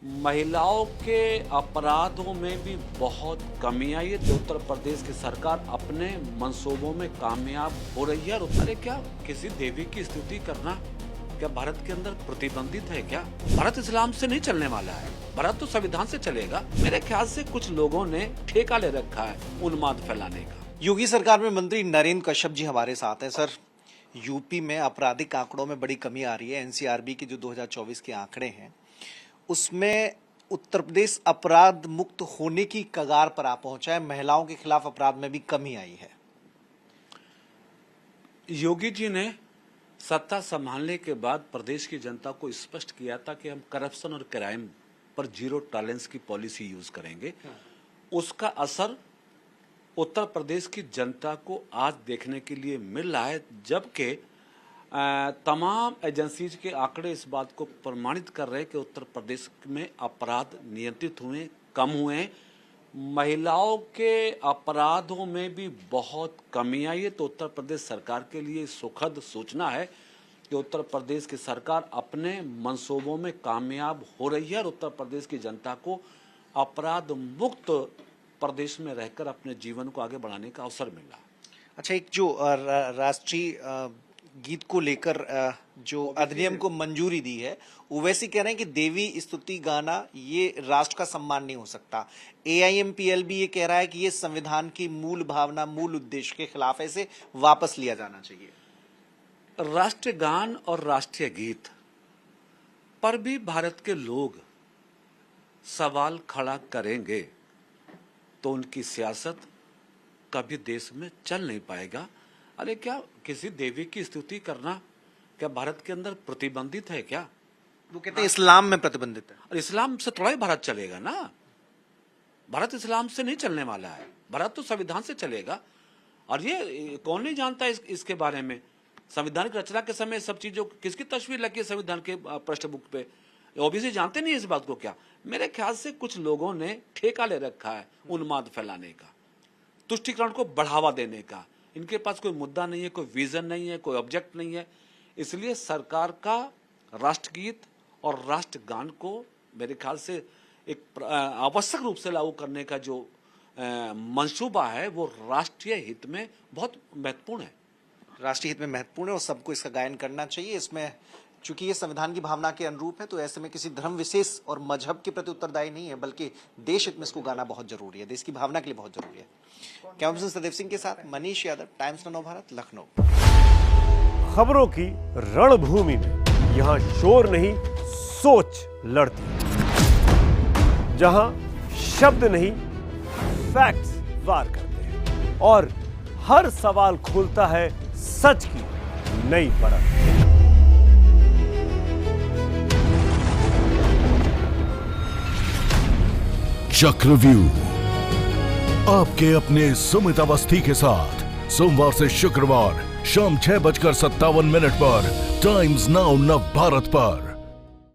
महिलाओं के अपराधों में भी बहुत कमी आई है। तो उत्तर प्रदेश की सरकार अपने मंसूबों में कामयाब हो रही है। और अरे क्या किसी देवी की स्तुति करना क्या भारत के अंदर प्रतिबंधित है क्या? भारत इस्लाम से नहीं चलने वाला है, भारत तो संविधान से चलेगा। मेरे ख्याल से कुछ लोगों ने ठेका ले रखा है उन्माद फैलाने का। योगी सरकार में मंत्री नरेंद्र कश्यप जी हमारे साथ हैं। सर, यूपी में आपराधिक आंकड़ों में बड़ी कमी आ रही है। एनसीआरबी के जो 2024 के आंकड़े हैं उसमें उत्तर प्रदेश अपराध मुक्त होने की कगार पर आ पहुंचा है। महिलाओं के खिलाफ अपराध में भी कमी आई है। योगी जी ने सत्ता संभालने के बाद प्रदेश की जनता को स्पष्ट किया था कि हम करप्शन और क्राइम पर जीरो टॉलरेंस की पॉलिसी यूज करेंगे। उसका असर उत्तर प्रदेश की जनता को आज देखने के लिए मिल रहा है, जबकि तमाम एजेंसीज के आंकड़े इस बात को प्रमाणित कर रहे हैं कि उत्तर प्रदेश में अपराध नियंत्रित हुए, कम हुए। महिलाओं के अपराधों में भी बहुत कमी आई है। तो उत्तर प्रदेश सरकार के लिए सुखद सूचना है कि उत्तर प्रदेश की सरकार अपने मंसूबों में कामयाब हो रही है और उत्तर प्रदेश की जनता को अपराध मुक्त प्रदेश में रहकर अपने जीवन को आगे बढ़ाने का अवसर मिल रहा है। अच्छा, एक जो राष्ट्रीय गीत को लेकर जो अधिनियम को मंजूरी दी है, ओवैसी कह रहे हैं कि देवी स्तुति गाना ये राष्ट्र का सम्मान नहीं हो सकता। एआईएमपीएल भी ये कह रहा है कि ये संविधान की मूल भावना, मूल उद्देश्य के खिलाफ है, इसे वापस लिया जाना चाहिए। राष्ट्रीय गान और राष्ट्रीय गीत पर भी भारत के लोग सवाल खड़ा करेंगे तो उनकी सियासत कभी देश में चल नहीं पाएगा। अरे क्या किसी देवी की स्तुति करना क्या भारत के अंदर प्रतिबंधित है क्या? वो कहते हैं इस्लाम में प्रतिबंधित है। और इस्लाम से थोड़ा ही भारत चलेगा ना। भारत इस्लाम से नहीं चलने वाला है, भारत तो संविधान से चलेगा। और ये कौन नहीं जानता इसके बारे में? संविधान की रचना के समय सब चीजों किसकी तस्वीर लगी है संविधान के पृष्ठभूमि पे? ओबीसी जानते नहीं इस बात को क्या? मेरे ख्याल से कुछ लोगों ने ठेका ले रखा है उन्माद फैलाने का, तुष्टीकरण को बढ़ावा देने का। इनके पास कोई मुद्दा नहीं है, कोई विजन नहीं है, कोई ऑब्जेक्ट नहीं है। इसलिए सरकार का राष्ट्रगीत और राष्ट्रगान को मेरे ख्याल से एक आवश्यक रूप से लागू करने का जो मंसूबा है वो राष्ट्रीय हित में बहुत महत्वपूर्ण है। राष्ट्रीय हित में महत्वपूर्ण है और सबको इसका गायन करना चाहिए। इसमें चूंकि ये संविधान की भावना के अनुरूप है, तो ऐसे में किसी धर्म विशेष और मजहब के प्रति उत्तरदायी नहीं है, बल्कि देश हित में इसको गाना बहुत जरूरी है, देश की भावना के लिए बहुत जरूरी है। कैमरा पर्सन सदैव सिंह के साथ मनीष यादव, टाइम्स नव भारत, लखनऊ। खबरों की रणभूमि में यहाँ शोर नहीं सोच लड़ती है, जहां शब्द नहीं फैक्ट्स वार करते हैं और हर सवाल खोलता है सच की नई परत। चक्रव्यूह आपके अपने सुमित अवस्थी के साथ सोमवार से शुक्रवार शाम 6:57 पर टाइम्स नाउ नव भारत पर।